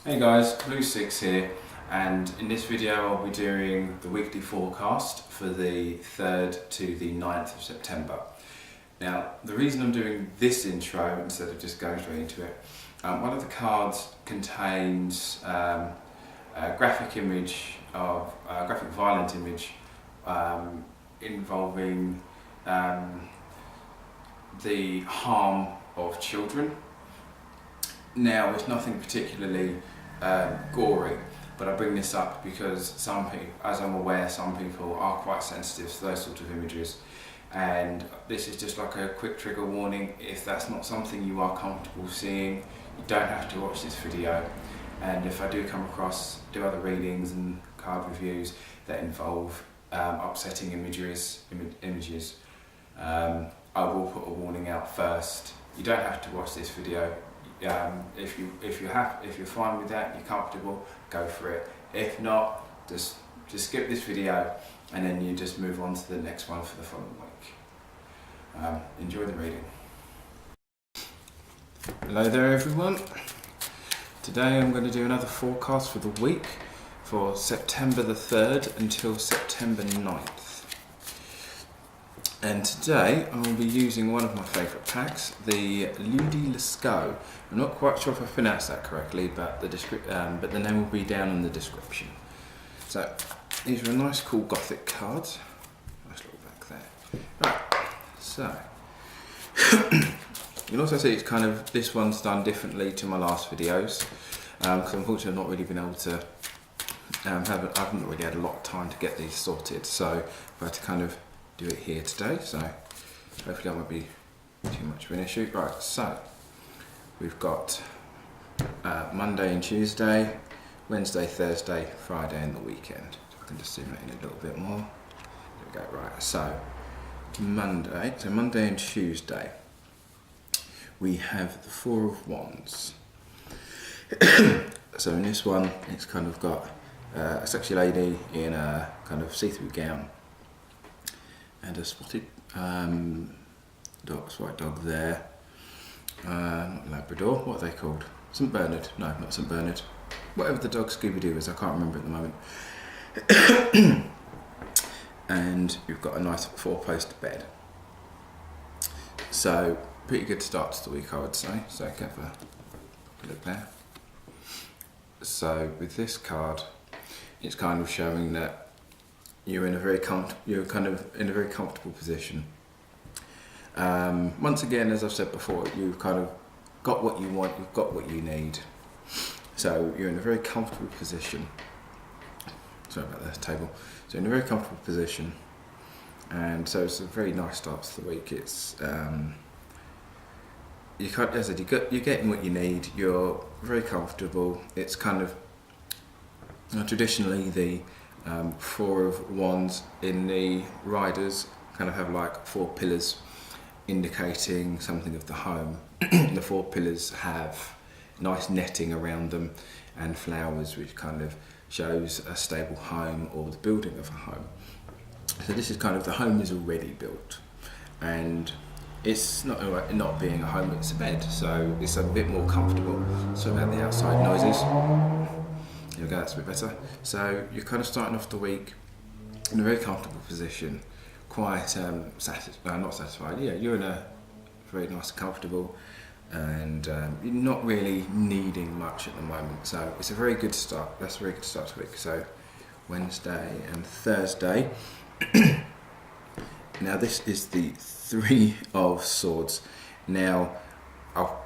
Hey guys, Sicx here, and in this video I'll be doing the weekly forecast for the 3rd to the 9th of September. Now, the reason I'm doing this intro instead of just going straight into it, one of the cards contains a graphic image of a graphic violent image involving the harm of children. Now, it's nothing particularly gory, but I bring this up because some people, as I'm aware, some people are quite sensitive to those sort of images, and this is just like a quick trigger warning. If that's not something you are comfortable seeing, you don't have to watch this video. And if I do come across other readings and card reviews that involve upsetting images, I will put a warning out first. You don't have to watch this video. If you're fine with that, you're comfortable, go for it. If not, just skip this video and then you just move on to the next one for the following week. Enjoy the reading. Hello there everyone. Today I'm going to do another forecast for the week for September the 3rd until September 9th. And today I will be using one of my favourite packs, the Ludy Lescot. I'm not quite sure if I pronounced that correctly, but the name will be down in the description. So these are a nice, cool gothic cards. Nice little back there. Right, so you'll also see it's kind of, this one's done differently to my last videos, because unfortunately I've not really been able to, I haven't really had a lot of time to get these sorted, so I've had to kind of do it here today, so hopefully that won't be too much of an issue. Right, so we've got Monday and Tuesday, Wednesday, Thursday, Friday and the weekend. So I can just zoom that in a little bit more. There we go. Right, so Monday and Tuesday we have the Four of Wands. So in this one it's kind of got a sexy lady in a kind of see-through gown and a spotted white dog there. Not Labrador, what are they called? St Bernard? No, not St Bernard. Whatever the dog Scooby-Doo is, I can't remember at the moment. And you've got a nice 4-post bed. So, pretty good start to the week, I would say. So, have a look there. So, with this card, it's kind of showing that you're in a very comfortable position. Once again, as I've said before, you've kind of got what you want, you've got what you need. So you're in a very comfortable position. Sorry about the table. So in a very comfortable position, and so it's a very nice start to the week. It's as I said, you're getting what you need. You're very comfortable. It's kind of traditionally the Four of Wands in the riders kind of have like 4 pillars indicating something of the home. The 4 pillars have nice netting around them and flowers, which kind of shows a stable home or the building of a home. So this is kind of, the home is already built, and it's not being a home, it's a bed, so it's a bit more comfortable. So about the outside noises. There we go, that's a bit better. So you're kind of starting off the week in a very comfortable position, quite not satisfied. Yeah, you're in a very nice, comfortable, and you're not really needing much at the moment. So it's a very good start. That's a very good start to the week. So Wednesday and Thursday. Now this is the 3 of Swords. Now I'll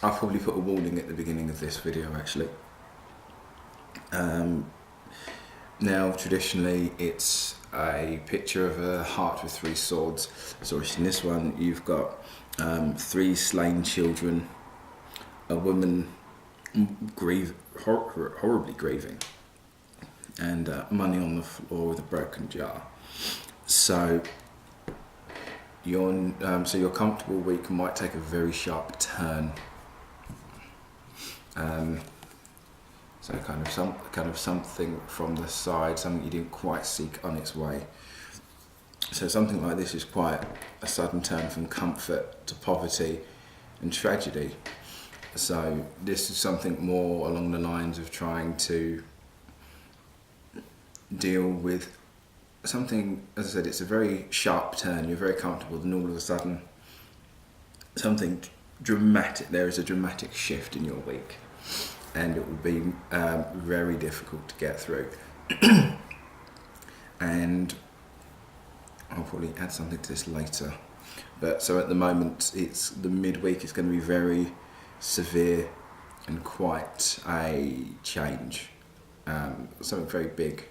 probably put a warning at the beginning of this video actually. Now traditionally it's a picture of a heart with 3 swords. So in this one you've got 3 slain children, a woman horribly grieving, and money on the floor with a broken jar. So your comfortable week might take a very sharp turn. So kind of something from the side, something you didn't quite seek on its way. So something like this is quite a sudden turn from comfort to poverty and tragedy. So this is something more along the lines of trying to deal with something, as I said, it's a very sharp turn, you're very comfortable, then all of a sudden something dramatic, there is a dramatic shift in your week, and it will be very difficult to get through. And I'll probably add something to this later. But so at the moment, it's the midweek is going to be very severe and quite a change. Something very big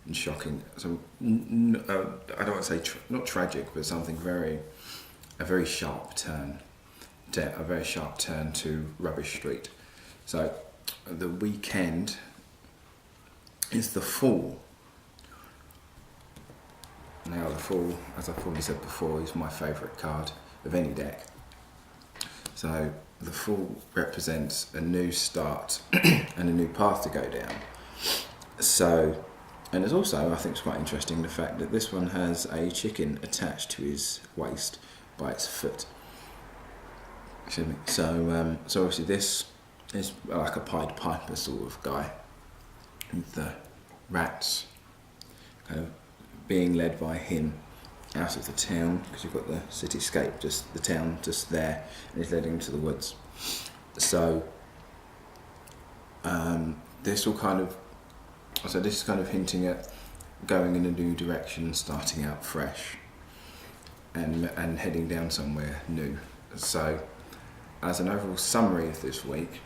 and shocking. So I don't want to say not tragic, but something a very sharp turn, to Rubbish Street. So the weekend is the Fool. Now the Fool, as I've probably said before, is my favourite card of any deck. So the Fool represents a new start and a new path to go down. So, and there's also, I think it's quite interesting, the fact that this one has a chicken attached to his waist by its foot. Excuse me. So obviously this is like a Pied Piper sort of guy, with the rats kind of being led by him out of the town, because you've got the cityscape, just the town just there, and he's leading him to the woods. So this is kind of hinting at going in a new direction, starting out fresh, and heading down somewhere new. So as an overall summary of this week,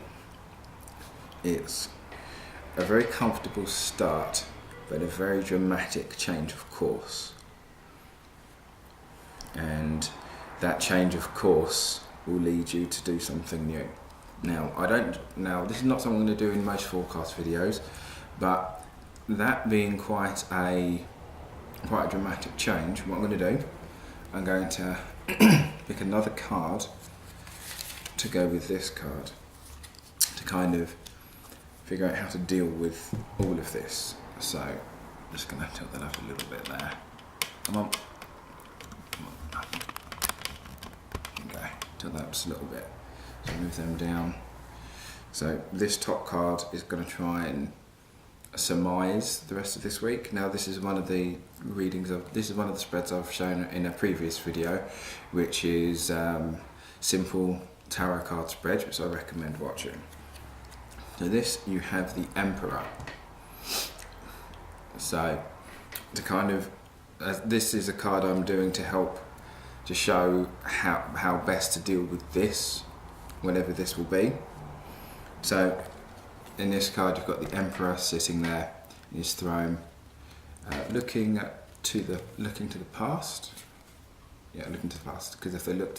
it's a very comfortable start, but a very dramatic change of course. And that change of course will lead you to do something new. Now, this is not something I'm going to do in most forecast videos, but that being quite a dramatic change, what I'm going to do, I'm going to pick another card to go with this card, to kind of figure out how to deal with all of this. So I'm just going to tilt that up a little bit there. Come on. Okay, tilt that up just a little bit. So move them down. So this top card is going to try and surmise the rest of this week. Now this is one of the spreads I've shown in a previous video, which is simple tarot card spread, which I recommend watching. So this, you have the Emperor. So to kind of, this is a card I'm doing to help to show how best to deal with this, whenever this will be. So in this card you've got the Emperor sitting there in his throne, looking to the past. Yeah, looking to the past, because if they look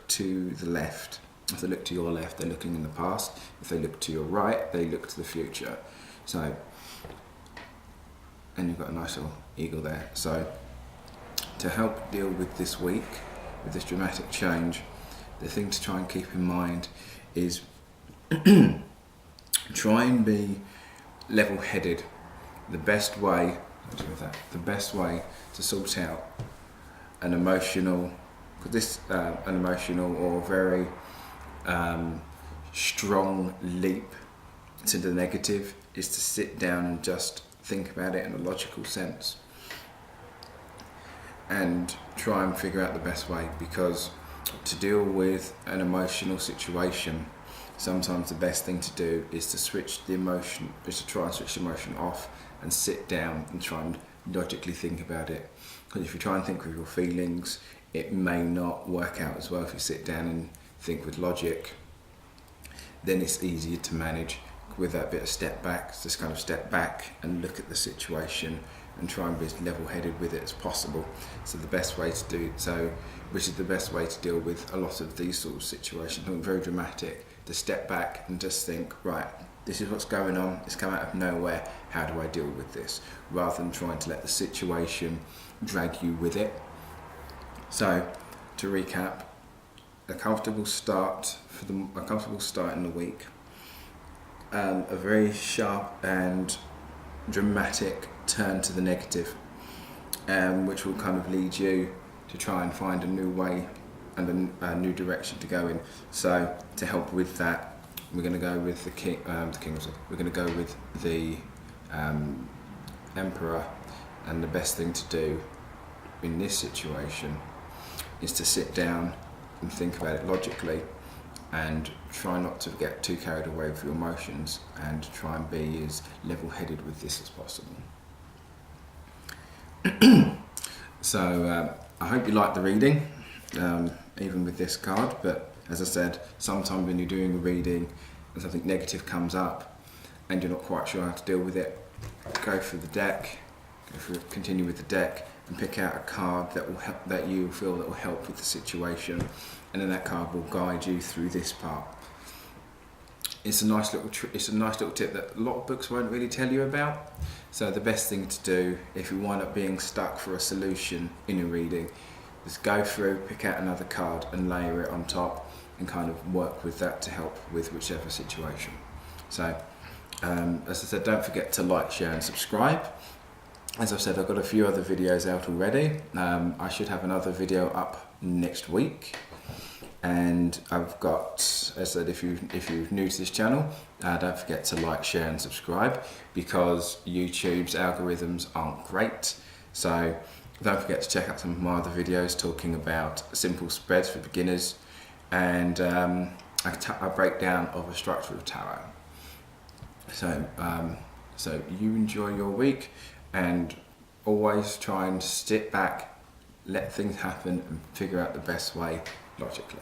to the left, if they look to your left, they're looking in the past. If they look to your right, they look to the future. So, and you've got a nice little eagle there. So, to help deal with this week, with this dramatic change, the thing to try and keep in mind is try and be level-headed. The best way to sort out an emotional or very strong leap to the negative is to sit down and just think about it in a logical sense and try and figure out the best way, because to deal with an emotional situation, sometimes the best thing to do is to try and switch the emotion off and sit down and try and logically think about it. Because if you try and think with your feelings, it may not work out as well. If you sit down and think with logic, then it's easier to manage with that bit of step back. Just kind of step back and look at the situation and try and be as level-headed with it as possible. So the best way to do so, which is the best way to deal with a lot of these sort of situations, something very dramatic, to step back and just think, right, this is what's going on, it's come out of nowhere, how do I deal with this? Rather than trying to let the situation drag you with it. So, to recap, a comfortable start in the week, a very sharp and dramatic turn to the negative, which will kind of lead you to try and find a new way a new direction to go in. So to help with that, we're going to go with the king. We're going to go with the emperor, and the best thing to do in this situation is to sit down and think about it logically, and try not to get too carried away with your emotions, and try and be as level-headed with this as possible. So I hope you like the reading, even with this card, but as I said, sometimes when you're doing a reading and something negative comes up and you're not quite sure how to deal with it, go through the deck, continue with the deck, and pick out a card that will help, that you feel that will help with the situation, and then that card will guide you through this part. It's a nice little tip that a lot of books won't really tell you about. So the best thing to do if you wind up being stuck for a solution in a reading is go through, pick out another card and layer it on top, and kind of work with that to help with whichever situation. So as I said, don't forget to like, share and subscribe. As I've said, I've got a few other videos out already. I should have another video up next week. And I've got, as I said, if you're new to this channel, don't forget to like, share and subscribe, because YouTube's algorithms aren't great. So don't forget to check out some of my other videos talking about simple spreads for beginners, and a breakdown of a structure of tarot. So you enjoy your week, and always try and sit back, let things happen and figure out the best way logically.